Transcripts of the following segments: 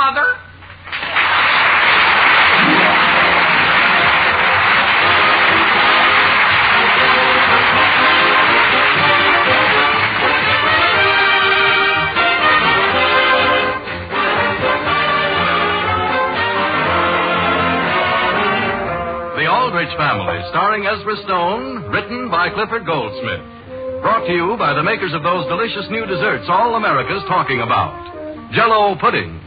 Mother. The Aldrich Family, starring Ezra Stone, written by Clifford Goldsmith. Brought to you by the makers of those delicious new desserts all America's talking about. Jell-O pudding.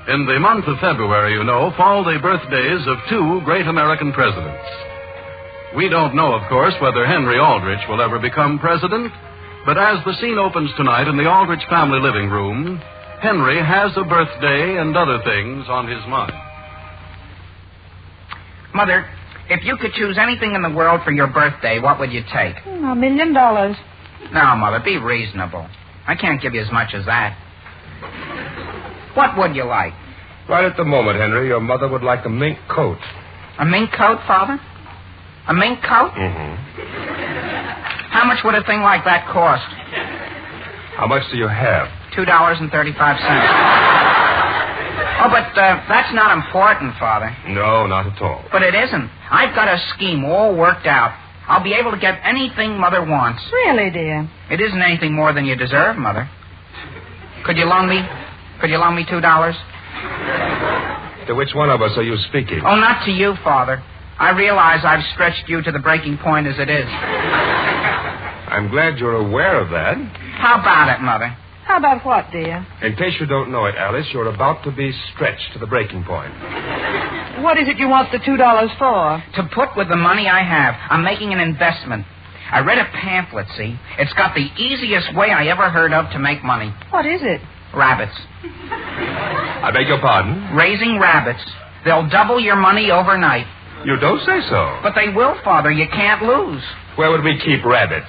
In the month of February, you know, fall the birthdays of two great American presidents. We don't know, of course, whether Hen-ree Al-drich will ever become president, but as the scene opens tonight in the Aldrich family living room, Hen-ree has a birthday and other things on his mind. Mother, if you could choose anything in the world for your birthday, what would you take? $1 million. No, Mother, be reasonable. I can't give you as much as that. What would you like? Right at the moment, Henry, your mother would like a mink coat. A mink coat, Father? A mink coat? Mm-hmm. How much would a thing like that cost? How much do you have? $2.35. Oh, but that's not important, Father. No, not at all. But it isn't. I've got a scheme all worked out. I'll be able to get anything Mother wants. Really, dear? It isn't anything more than you deserve, Mother. Could you loan me $2? To which one of us are you speaking? Oh, not to you, Father. I realize I've stretched you to the breaking point as it is. I'm glad you're aware of that. How about it, Mother? How about what, dear? In case you don't know it, Alice, you're about to be stretched to the breaking point. What is it you want the $2 for? To put with the money I have. I'm making an investment. I read a pamphlet, see? It's got the easiest way I ever heard of to make money. What is it? Rabbits. I beg your pardon? Raising rabbits. They'll double your money overnight. You don't say so. But they will, Father. You can't lose. Where would we keep rabbits?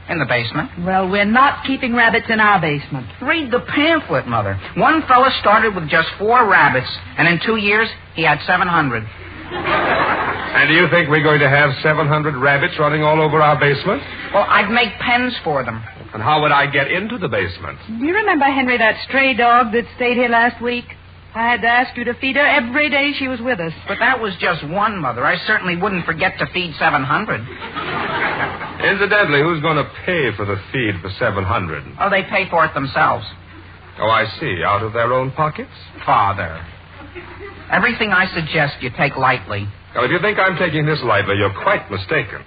In the basement. Well, we're not keeping rabbits in our basement. Read the pamphlet, Mother. One fella started with just 4 rabbits, and in 2 years, he had 700. And do you think we're going to have 700 rabbits running all over our basement? Well, I'd make pens for them. And how would I get into the basement? Do you remember, Henry, that stray dog that stayed here last week? I had to ask you to feed her every day she was with us. But that was just one, Mother. I certainly wouldn't forget to feed 700. Incidentally, who's going to pay for the feed for 700? Oh, they pay for it themselves. Oh, I see. Out of their own pockets? Father. Everything I suggest you take lightly. Well, if you think I'm taking this lightly, you're quite mistaken.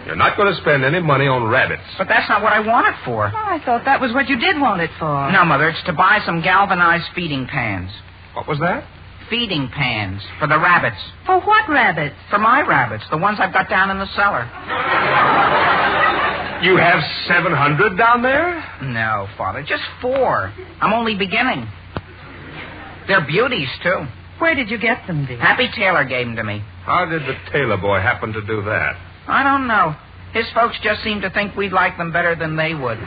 You're not going to spend any money on rabbits. But that's not what I want it for. Oh, I thought that was what you did want it for. No, Mother, it's to buy some galvanized feeding pans. What was that? Feeding pans for the rabbits. For what rabbits? For my rabbits, the ones I've got down in the cellar. You have 700 down there? No, Father, just 4. I'm only beginning. They're beauties, too. Where did you get them, dear? Happy Taylor gave them to me. How did the tailor boy happen to do that? I don't know. His folks just seem to think we'd like them better than they would.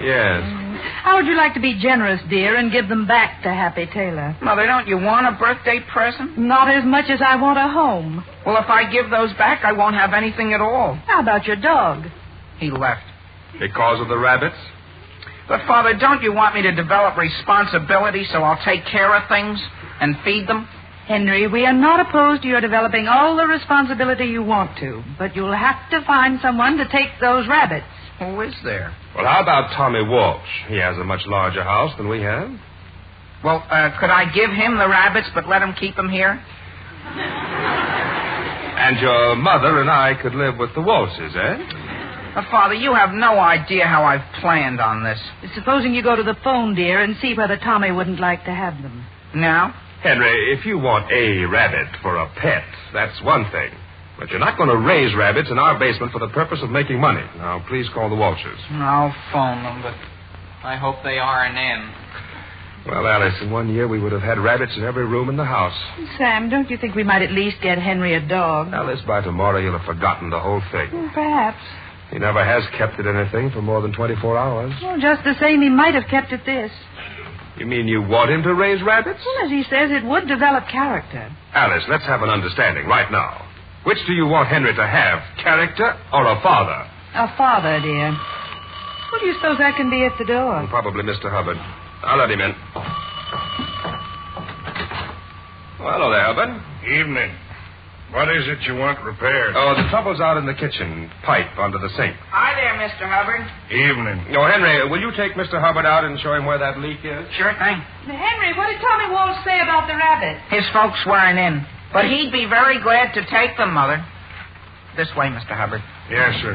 Yes. How would you like to be generous, dear, and give them back to Happy Taylor? Mother, don't you want a birthday present? Not as much as I want a home. Well, if I give those back, I won't have anything at all. How about your dog? He left. Because of the rabbits? But, Father, don't you want me to develop responsibility so I'll take care of things and feed them? Henry, we are not opposed to your developing all the responsibility you want to, but you'll have to find someone to take those rabbits. Who is there? Well, how about Tommy Walsh? He has a much larger house than we have. Well, could I give him the rabbits but let him keep them here? And your mother and I could live with the Walshes, eh? Father, you have no idea how I've planned on this. Supposing you go to the phone, dear, and see whether Tommy wouldn't like to have them. Now? Henry, if you want a rabbit for a pet, that's one thing. But you're not going to raise rabbits in our basement for the purpose of making money. Now, please call the Walshes. I'll phone them, but I hope they are an N. Well, Alice, in 1 year we would have had rabbits in every room in the house. Sam, don't you think we might at least get Henry a dog? Alice, by tomorrow you'll have forgotten the whole thing. Perhaps. He never has kept it anything for more than 24 hours. Well, just the same, he might have kept it this. You mean you want him to raise rabbits? Well, as he says, it would develop character. Alice, let's have an understanding right now. Which do you want Henry to have, character or a father? A father, dear. Who do you suppose that can be at the door? Probably Mr. Hubbard. I'll let him in. Well, hello there, Hubbard. Evening. What is it you want repaired? Oh, the trouble's out in the kitchen. Pipe under the sink. Hi there, Mr. Hubbard. Evening. Oh, Henry, will you take Mr. Hubbard out and show him where that leak is? Sure thing. Henry, what did Tommy Walsh say about the rabbit? His folks weren't in. But he'd be very glad to take them, Mother. This way, Mr. Hubbard. Yes, sir.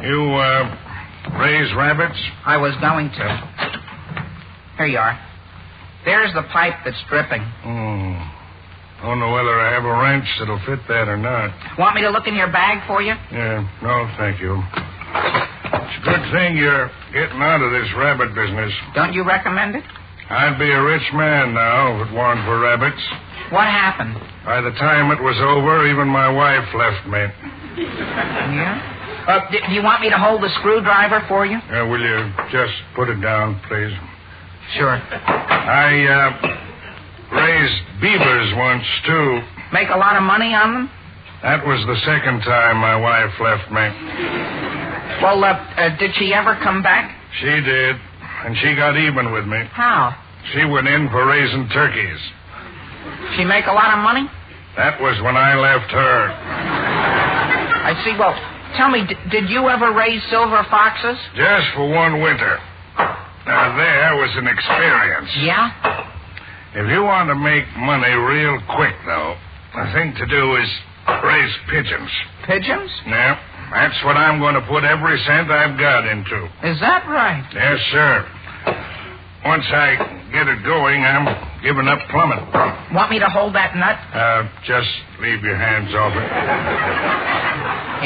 You, raise rabbits? I was going to. Here you are. There's the pipe that's dripping. Don't know whether I have a wrench that'll fit that or not. Want me to look in your bag for you? Yeah, no, thank you. It's a good thing you're getting out of this rabbit business. Don't you recommend it? I'd be a rich man now if it weren't for rabbits. What happened? By the time it was over, even my wife left me. Yeah? Do you want me to hold the screwdriver for you? Will you just put it down, please? Sure. I, raised beavers once, too. Make a lot of money on them? That was the second time my wife left me. Well, did she ever come back? She did, and she got even with me. How? She went in for raising turkeys. She make a lot of money? That was when I left her. I see. Well, tell me, did you ever raise silver foxes? Just for one winter. Now, there was an experience. Yeah? If you want to make money real quick, though, the thing to do is raise pigeons. Pigeons? Yeah, that's what I'm going to put every cent I've got into. Is that right? Yes, sir. Once I get it going, I'm giving up plumbing. Want me to hold that nut? Just leave your hands off it.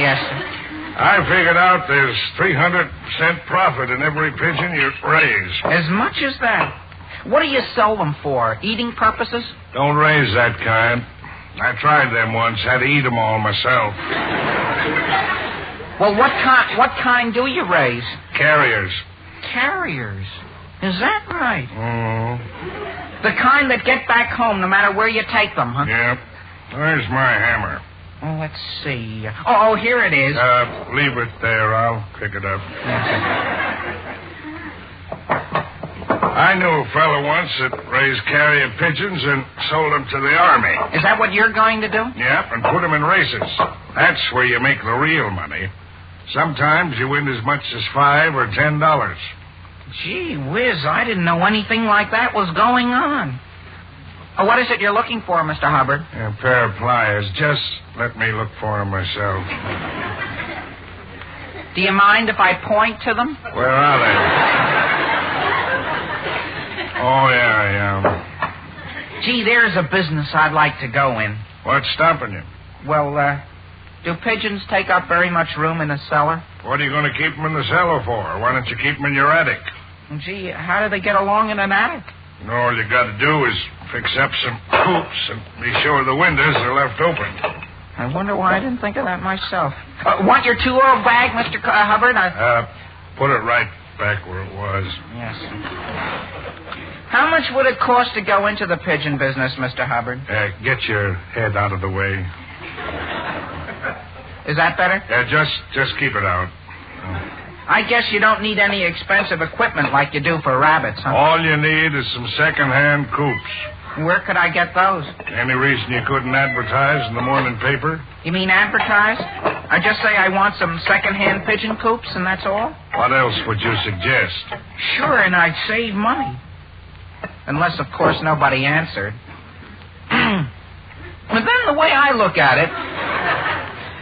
Yes, sir. I figured out there's 300% profit in every pigeon you raise. As much as that? What do you sell them for? Eating purposes? Don't raise that kind. I tried them once. Had to eat them all myself. Well, what kind do you raise? Carriers. Carriers? Is that right? Mm-hmm. The kind that get back home no matter where you take them, huh? Yep. Where's my hammer? Oh, let's see. Oh, here it is. Leave it there. I'll pick it up. I knew a fellow once that raised carrier pigeons and sold them to the Army. Is that what you're going to do? Yep, and put them in races. That's where you make the real money. Sometimes you win as much as $5 or $10. Gee whiz, I didn't know anything like that was going on. Oh, what is it you're looking for, Mr. Hubbard? A pair of pliers. Just let me look for them myself. Do you mind if I point to them? Where are they? Oh, yeah. Gee, there's a business I'd like to go in. What's stopping you? Well, do pigeons take up very much room in a cellar? What are you going to keep them in the cellar for? Why don't you keep them in your attic? Gee, how do they get along in an attic? All you got to do is fix up some coops and be sure the windows are left open. I wonder why I didn't think of that myself. Want your 2-euro bag, Mr. Hubbard? Put it right back where it was. Yes. How much would it cost to go into the pigeon business, Mr. Hubbard? Get your head out of the way. Is that better? Just keep it out. I guess you don't need any expensive equipment like you do for rabbits, huh? All you need is some second-hand coops. Where could I get those? Any reason you couldn't advertise in the morning paper? You mean advertise? I just say I want some second-hand pigeon coops, and that's all? What else would you suggest? Sure, and I'd save money. Unless, of course, nobody answered. But then the way I look at it,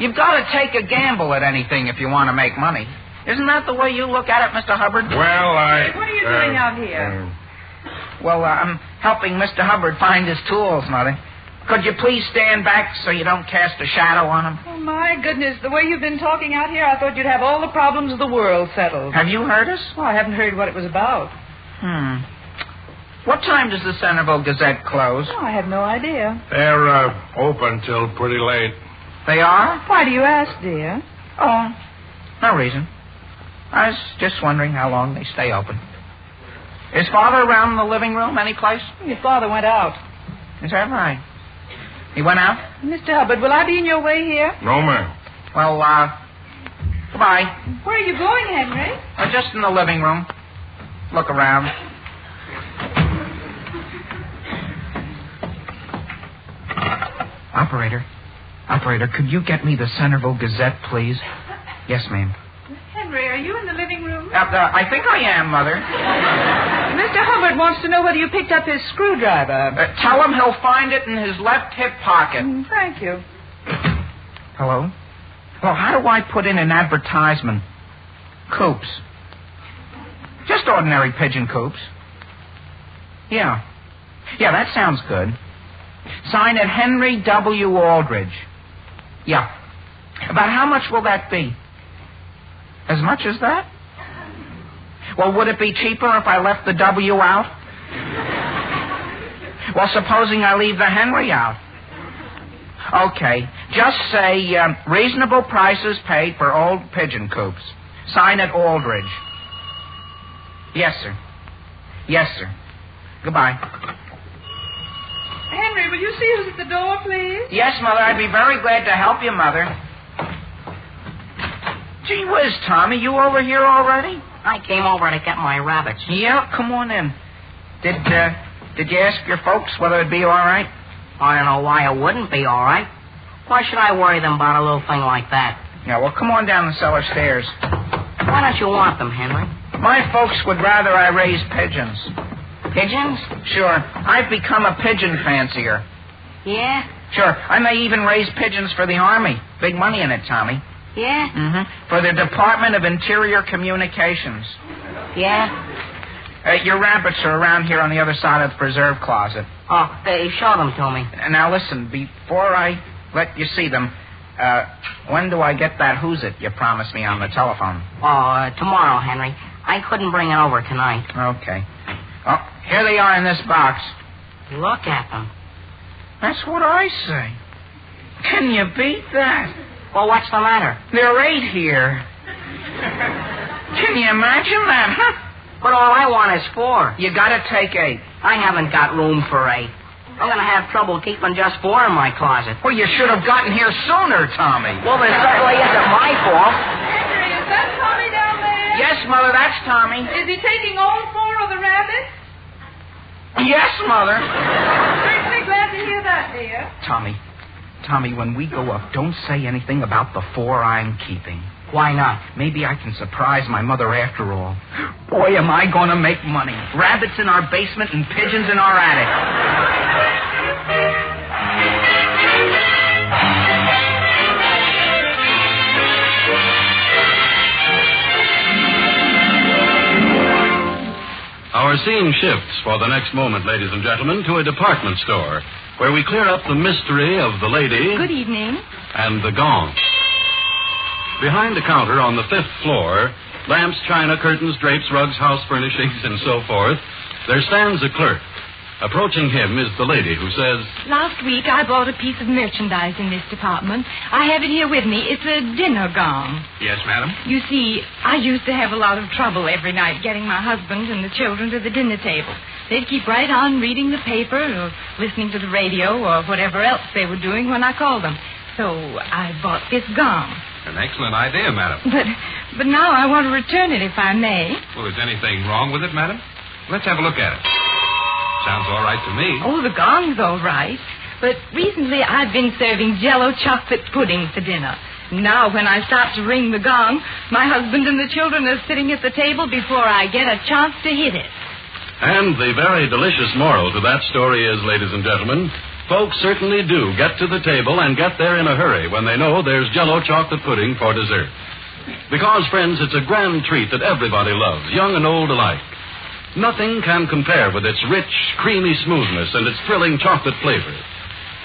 you've got to take a gamble at anything if you want to make money. Isn't that the way you look at it, Mr. Hubbard? Well, What are you doing out here? Well, I'm helping Mr. Hubbard find his tools, Mother. Could you please stand back so you don't cast a shadow on him? Oh, my goodness. The way you've been talking out here, I thought you'd have all the problems of the world settled. Have you heard us? Well, I haven't heard what it was about. What time does the Centerville Gazette close? Oh, I have no idea. They're open till pretty late. They are? Why do you ask, dear? Oh, no reason. I was just wondering how long they stay open. Is Father around in the living room any place? Your father went out. Is that right? He went out? Mr. Hubbard, will I be in your way here? No, ma'am. Well, goodbye. Where are you going, Henry? Just in the living room. Look around. Operator, could you get me the Centerville Gazette, please? Yes, ma'am. Henry, are you in the living room? I think I am, Mother. Mr. Hubbard wants to know whether you picked up his screwdriver. Tell him he'll find it in his left hip pocket. Thank you. Hello? Well, how do I put in an advertisement? Coops. Just ordinary Pigeon Coops. Yeah, that sounds good. Sign it Hen-ree W. Aldrich. Yeah. About how much will that be? As much as that? Well, would it be cheaper if I left the W out? Well, supposing I leave the Hen-ree out. Okay. Just say, reasonable prices paid for old Pigeon Coops. Sign it Aldrich. Yes, sir. Yes, sir. Goodbye. Henry, will you see who's at the door, please? Yes, Mother. I'd be very glad to help you, Mother. Gee whiz, Tommy, you over here already? I came over to get my rabbits. Yeah, come on in. Did you ask your folks whether it'd be all right? I don't know why it wouldn't be all right. Why should I worry them about a little thing like that? Yeah, well, come on down the cellar stairs. Why don't you want them, Henry? My folks would rather I raise pigeons. Pigeons? Sure. I've become a pigeon fancier. Yeah? Sure. I may even raise pigeons for the Army. Big money in it, Tommy. Yeah? Mm-hmm. For the Department of Interior Communications. Yeah? Your rabbits are around here on the other side of the preserve closet. Oh, show them to me. Now, listen, before I let you see them, when do I get that who's it you promised me on the telephone? Oh, tomorrow, Henry. I couldn't bring it over tonight. Okay. Oh, here they are in this box. Look at them. That's what I say. Can you beat that? Well, what's the matter? There are 8 here. Can you imagine that, huh? But all I want is 4. You gotta take 8. I haven't got room for 8. I'm going to have trouble keeping just 4 in my closet. Well, you should have gotten here sooner, Tommy. Well, it certainly isn't my fault. Henry, is that Tommy down there? Yes, Mother, that's Tommy. Is he taking all 4 of the rabbits? Yes, Mother. Certainly glad to hear that, dear. Tommy, when we go up, don't say anything about the 4 I'm keeping. Why not? Maybe I can surprise my mother after all. Boy, am I going to make money. Rabbits in our basement and pigeons in our attic. Our scene shifts for the next moment, ladies and gentlemen, to a department store where we clear up the mystery of the lady... Good evening. ...and the gong. Behind the counter on the 5th floor, lamps, china, curtains, drapes, rugs, house furnishings, and so forth, there stands a clerk. Approaching him is the lady who says... Last week I bought a piece of merchandise in this department. I have it here with me. It's a dinner gong. Yes, madam? You see, I used to have a lot of trouble every night getting my husband and the children to the dinner table. They'd keep right on reading the paper or listening to the radio or whatever else they were doing when I called them. So I bought this gong. An excellent idea, madam. But now I want to return it, if I may. Well, is anything wrong with it, madam? Let's have a look at it. Sounds all right to me. Oh, the gong's all right. But recently I've been serving Jell-O chocolate pudding for dinner. Now when I start to ring the gong, my husband and the children are sitting at the table before I get a chance to hit it. And the very delicious moral to that story is, ladies and gentlemen, folks certainly do get to the table and get there in a hurry when they know there's Jell-O chocolate pudding for dessert. Because, friends, it's a grand treat that everybody loves, young and old alike. Nothing can compare with its rich, creamy smoothness and its thrilling chocolate flavor.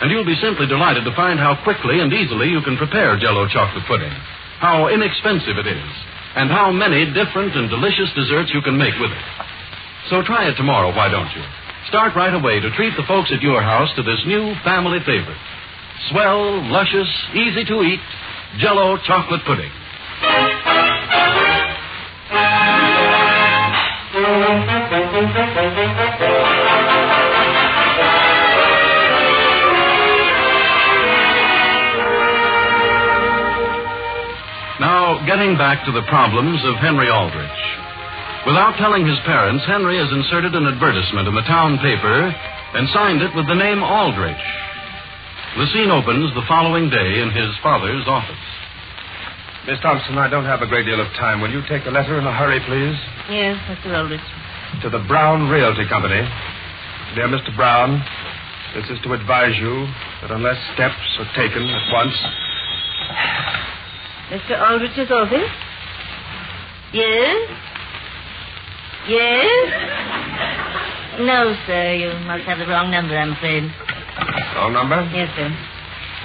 And you'll be simply delighted to find how quickly and easily you can prepare Jell-O chocolate pudding, how inexpensive it is, and how many different and delicious desserts you can make with it. So try it tomorrow, why don't you? Start right away to treat the folks at your house to this new family favorite. Swell, luscious, easy to eat Jell-O chocolate pudding. Now, getting back to the problems of Hen-ree Al-drich. Without telling his parents, Hen-ree has inserted an advertisement in the town paper and signed it with the name Aldrich. The scene opens the following day in his father's office. Miss Thompson, I don't have a great deal of time. Will you take the letter in a hurry, please? Yes, Mr. Aldrich. To the Brown Realty Company. Dear Mr. Brown, this is to advise you that unless steps are taken at once... Mr. Aldrich's office? Yes? Yes? No, sir. You must have the wrong number, I'm afraid. Wrong number? Yes, sir.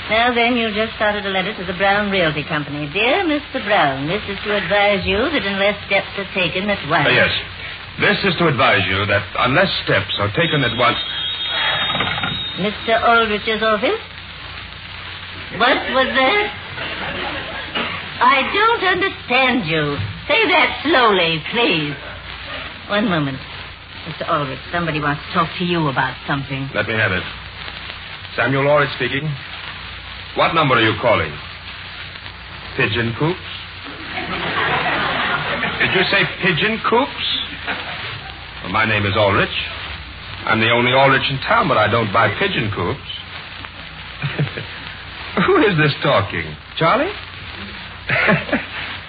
Now, then, you just started a letter to the Brown Realty Company. Dear Mr. Brown, this is to advise you that unless steps are taken at once... Yes. This is to advise you that unless steps are taken at once... Mr. Aldrich's office? What was that? I don't understand you. Say that slowly, please. One moment. Mr. Aldrich, somebody wants to talk to you about something. Let me have it. Samuel Aldrich speaking. What number are you calling? Pigeon Coops? Did you say Pigeon Coops? Well, my name is Aldrich. I'm the only Aldrich in town, but I don't buy pigeon coops. Who is this talking? Charlie?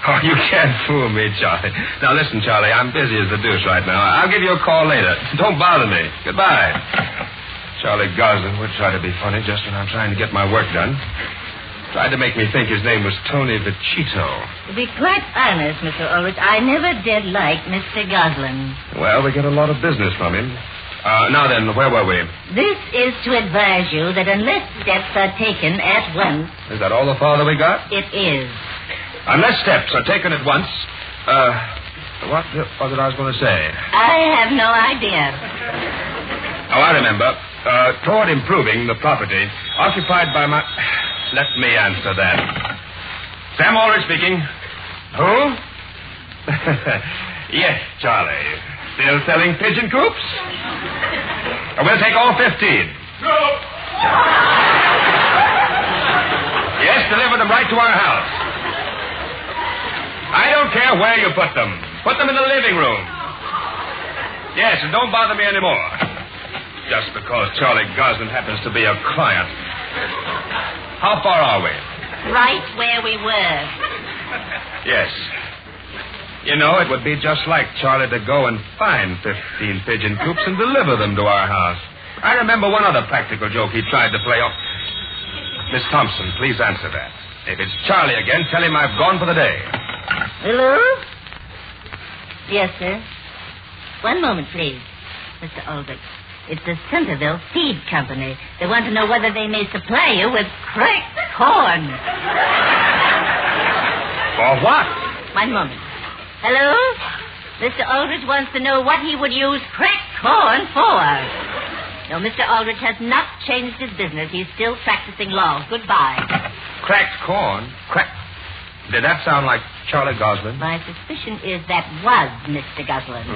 Oh, you can't fool me, Charlie. Now, listen, Charlie, I'm busy as the deuce right now. I'll give you a call later. Don't bother me. Goodbye. Charlie Goslin would try to be funny just when I'm trying to get my work done. Tried to make me think his name was Tony Vecchito. To be quite honest, Mr. Aldrich, I never did like Mr. Goslin. Well, we get a lot of business from him. Now then, where were we? This is to advise you that unless steps are taken at once... Is that all the farther we got? It is. Unless steps are taken at once... what was it I was going to say? I have no idea. Oh, I remember. Toward improving the property occupied by my... Let me answer that. Sam Aldrich speaking. Who? Yes, Charlie. Still selling pigeon coops? We'll take all 15. No. Yes, deliver them right to our house. I don't care where you put them. Put them in the living room. Yes, and don't bother me anymore. Just because Charlie Goslin happens to be a client. How far are we? Right where we were. Yes. You know, it would be just like Charlie to go and find 15 pigeon coops and deliver them to our house. I remember one other practical joke he tried to play off. Miss Thompson, please answer that. If it's Charlie again, tell him I've gone for the day. Hello? Yes, sir. One moment, please. Mr. Aldrich. It's the Centerville Feed Company. They want to know whether they may supply you with cracked corn. For what? One moment. Hello? Mr. Aldrich wants to know what he would use cracked corn for. No, Mr. Aldrich has not changed his business. He's still practicing law. Goodbye. Cracked corn? Did that sound like Charlie Goslin? My suspicion is that was Mr. Goslin.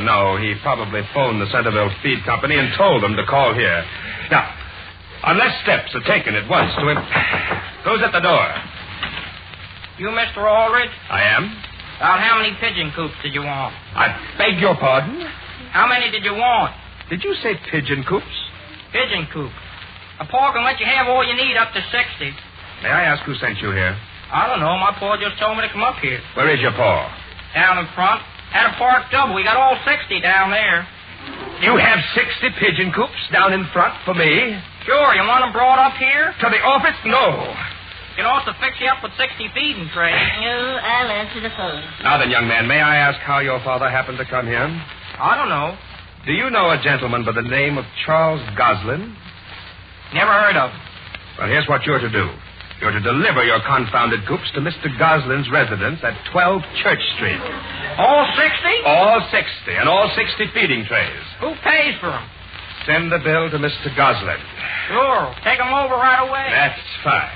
No. He probably phoned the Centerville Feed Company and told them to call here. Now, unless steps are taken at once to him... Who's at the door? You, Mr. Aldrich? I am. About how many pigeon coops did you want? I beg your pardon? How many did you want? Did you say pigeon coops? Pigeon coops. A paw can let you have all you need up to 60. May I ask who sent you here? I don't know. My paw just told me to come up here. Where is your paw? Down in front. At a park double. We got all 60 down there. You have 60 pigeon coops down in front for me? Sure. You want them brought up here? To the office? No. You can also fix you up with 60 feeding trays. No, I'll answer the phone. Now then, young man, may I ask how your father happened to come here? I don't know. Do you know a gentleman by the name of Charles Goslin? Never heard of him. Well, here's what you're to do. You're to deliver your confounded coops to Mr. Goslin's residence at 12 Church Street. All 60? All 60, and all 60 feeding trays. Who pays for them? Send the bill to Mr. Goslin. Sure. Take them over right away. That's fine.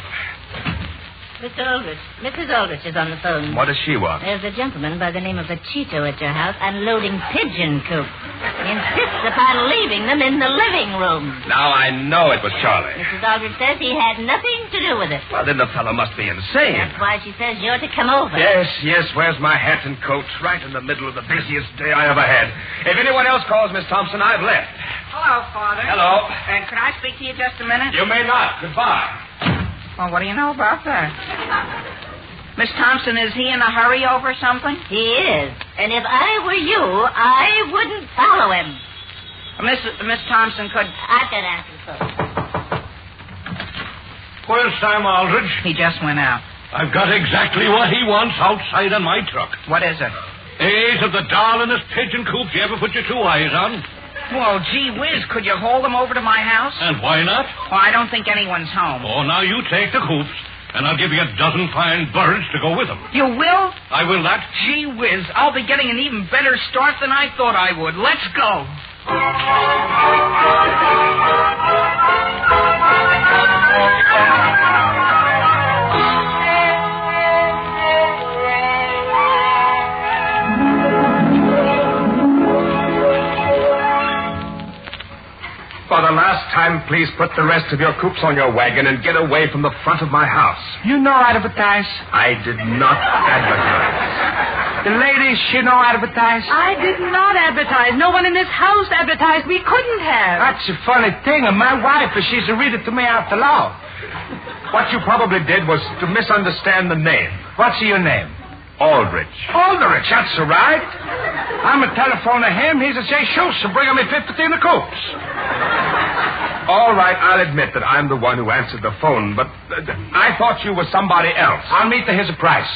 Mr. Aldrich, Mrs. Aldrich is on the phone. What does she want? There's a gentleman by the name of the Cheeto at your house unloading pigeon coop. He insists upon leaving them in the living room. Now I know it was Charlie. Mrs. Aldrich says he had nothing to do with it. Well, then the fellow must be insane. That's why she says you're to come over. Yes. Where's my hat and coat? Right in the middle of the busiest day I ever had. If anyone else calls, Miss Thompson, I've left. Hello, Father. Hello. Could I speak to you just a minute? You may not. Goodbye. Well, what do you know about that? Miss Thompson, is he in a hurry over something? He is. And if I were you, I wouldn't follow him. Miss Thompson, could... I've got answers for him. Where's Sam Aldrich? He just went out. I've got exactly what he wants outside on my truck. What is it? A's of the darlingest pigeon coop you ever put your two eyes on. Well, gee whiz, could you haul them over to my house? And why not? Well, I don't think anyone's home. Oh, now you take the coops, and I'll give you a dozen fine birds to go with them. You will? I will not. Gee whiz, I'll be getting an even better start than I thought I would. Let's go. For the last time, please put the rest of your coops on your wagon and get away from the front of my house. You know how to advertise? I did not advertise. The ladies, she know how to advertise? I did not advertise. No one in this house advertised. We couldn't have. That's a funny thing. And my wife, she's to read it to me out loud. What you probably did was to misunderstand the name. What's your name? Aldrich. Aldrich, that's right. I'm a telephone to him. He's a say, shoot, so bring me 15 of coops. All right, I'll admit that I'm the one who answered the phone, but I thought you were somebody else. I'll meet to his price.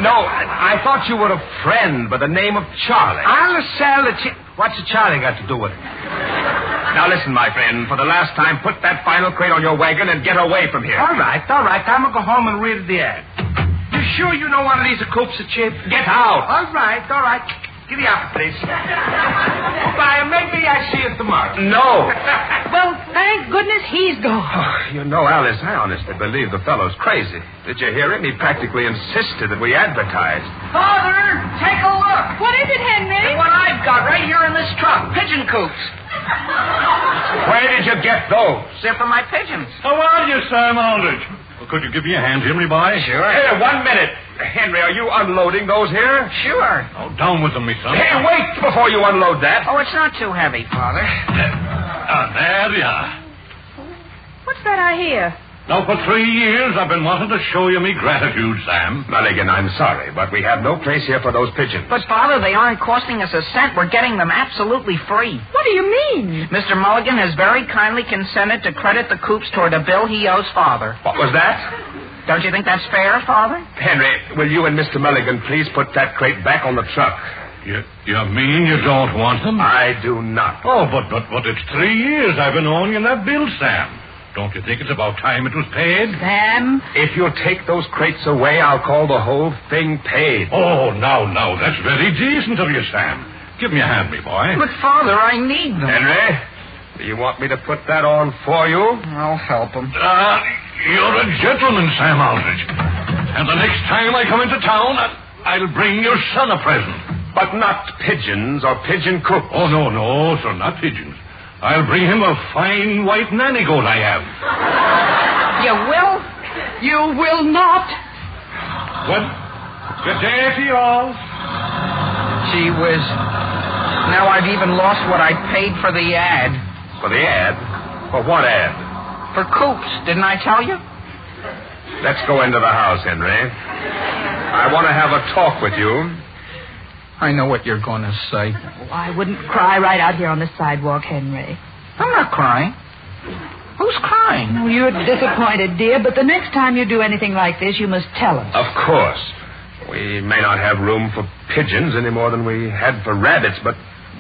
No, I thought you were a friend by the name of Charlie. I'll sell the... What's the Charlie got to do with it? Now listen, my friend, for the last time, put that final crate on your wagon and get away from here. All right. I'm going to go home and read the ad. You sure you know one of these coops are cheap? Get out. All right. Give me up, please. Bye. Maybe I see you tomorrow. No. Well, thank goodness he's gone. Oh, you know, Alice, I honestly believe the fellow's crazy. Did you hear him? He practically insisted that we advertised. Father, take a look. What is it, Henry? What I've got right here in this truck. Pigeon coops. Where did you get those? They're for my pigeons. How are you, Sam Aldrich? Well, could you give me a hand, Henry, boy? Sure. Here, 1 minute. Henry, are you unloading those here? Sure. Oh, down with them, me son. Hey, wait before you unload that. Oh, it's not too heavy, Father. There you are. What's that I hear? Now, for 3 years, I've been wanting to show you me gratitude, Sam. Mulligan, I'm sorry, but we have no place here for those pigeons. But, Father, they aren't costing us a cent. We're getting them absolutely free. What do you mean? Mr. Mulligan has very kindly consented to credit the coops toward a bill he owes Father. What was that? Don't you think that's fair, Father? Henry, will you and Mr. Mulligan please put that crate back on the truck? You mean you don't want them? I do not. Oh, but it's 3 years I've been owing you that bill, Sam. Don't you think it's about time it was paid? Sam? If you'll take those crates away, I'll call the whole thing paid. Oh, now, that's very decent of you, Sam. Give me a hand, me boy. But, Father, I need them. Henry, do you want me to put that on for you? I'll help him. You're a gentleman, Sam Aldrich. And the next time I come into town, I'll bring your son a present. But not pigeons or pigeon coops. Oh, no, sir, not pigeons. I'll bring him a fine white nanny goat I have. You will? You will not. Well, good day to you all. Gee whiz. Now I've even lost what I paid for the ad. For the ad? For what ad? For coops, didn't I tell you? Let's go into the house, Henry. I want to have a talk with you. I know what you're going to say. Oh, I wouldn't cry right out here on the sidewalk, Henry. I'm not crying. Who's crying? Oh, you're disappointed, dear, but the next time you do anything like this, you must tell us. Of course. We may not have room for pigeons any more than we had for rabbits, but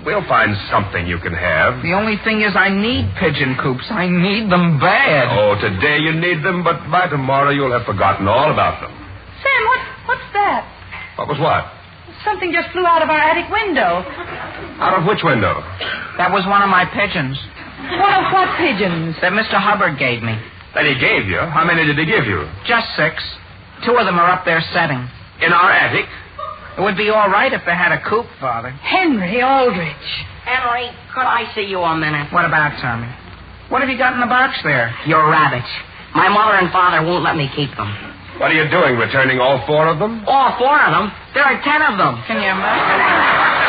we'll find something you can have. The only thing is I need pigeon coops. I need them bad. Oh, today you need them, but by tomorrow you'll have forgotten all about them. Sam, what's that? What was what? Something just flew out of our attic window. Out of which window? That was one of my pigeons. One of what pigeons? That Mr. Hubbard gave me. That he gave you? How many did he give you? Just 6. 2 of them are up there setting. In our attic? It would be all right if they had a coop, Father. Hen-ree Al-drich. Henry, could I see you a minute? What about, Tommy? What have you got in the box there? Your rabbits. My mother and father won't let me keep them. What are you doing, returning all 4 of them? All 4 of them? There are 10 of them. Can you imagine?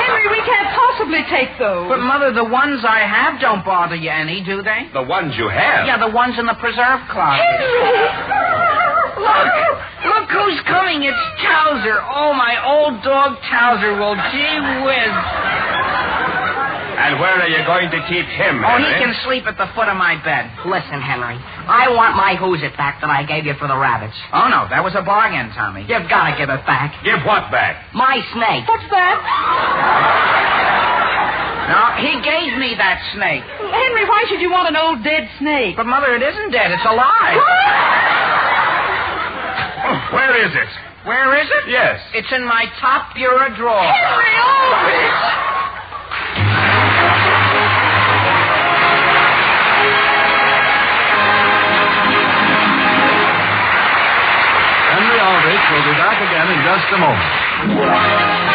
Henry, we can't possibly take those. But, Mother, the ones I have don't bother you any, do they? The ones you have? Yeah, the ones in the preserve closet. Look who's coming. It's Towser. Oh, my old dog Towser. Well, gee whiz. And where are you going to keep him, Oh, Henry? he can sleep at the foot of my bed. Listen, Henry, I want my who's it back that I gave you for the rabbits. Oh, no, that was a bargain, Tommy. You've got to give it back. Give what back? My snake. What's that? No, he gave me that snake. Henry, why should you want an old dead snake? But, Mother, it isn't dead. It's alive. Where is it? Where is it? Yes. It's in my top bureau drawer. Henry Al-drich! Hen-ree Al-drich will be back again in just a moment.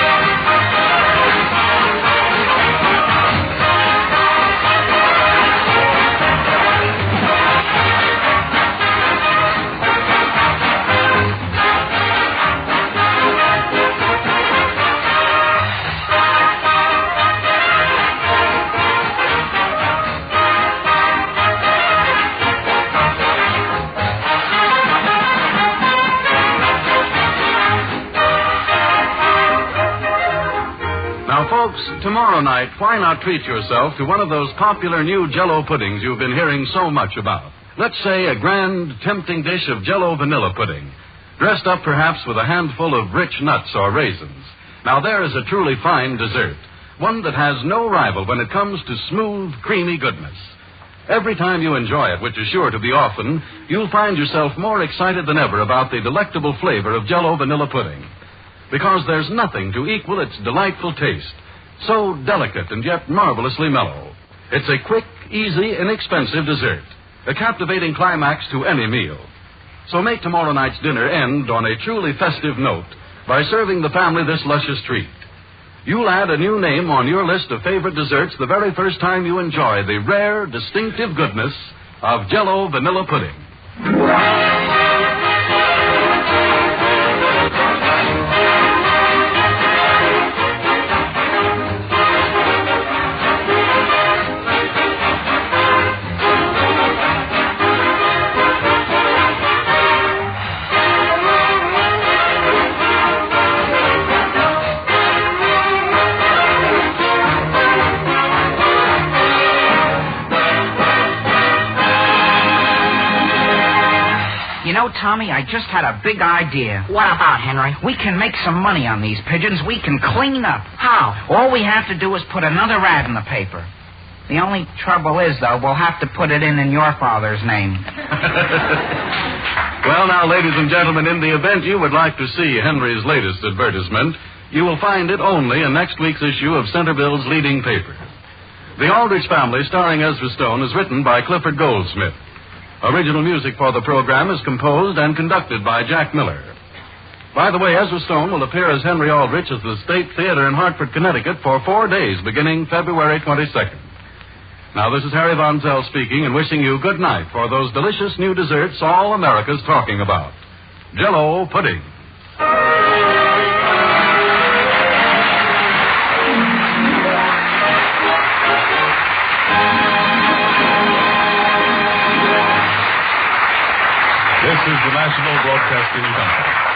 Folks, tomorrow night, why not treat yourself to one of those popular new Jell-O puddings you've been hearing so much about? Let's say a grand, tempting dish of Jell-O vanilla pudding, dressed up perhaps with a handful of rich nuts or raisins. Now, there is a truly fine dessert, one that has no rival when it comes to smooth, creamy goodness. Every time you enjoy it, which is sure to be often, you'll find yourself more excited than ever about the delectable flavor of Jell-O vanilla pudding. Because there's nothing to equal its delightful taste. So delicate and yet marvelously mellow. It's a quick, easy, inexpensive dessert. A captivating climax to any meal. So make tomorrow night's dinner end on a truly festive note by serving the family this luscious treat. You'll add a new name on your list of favorite desserts the very first time you enjoy the rare, distinctive goodness of Jell-O vanilla pudding. You know, Tommy, I just had a big idea. What about, Henry? We can make some money on these pigeons. We can clean up. How? All we have to do is put another ad in the paper. The only trouble is, though, we'll have to put it in your father's name. Well, now, ladies and gentlemen, in the event you would like to see Henry's latest advertisement, you will find it only in next week's issue of Centerville's leading paper. The Aldrich Family, starring Ezra Stone, is written by Clifford Goldsmith. Original music for the program is composed and conducted by Jack Miller. By the way, Ezra Stone will appear as Hen-ree Al-drich at the State Theater in Hartford, Connecticut for 4 days beginning February 22nd. Now, this is Harry Von Zell speaking and wishing you good night for those delicious new desserts all America's talking about. Jell-O pudding. This is the National Broadcasting Company.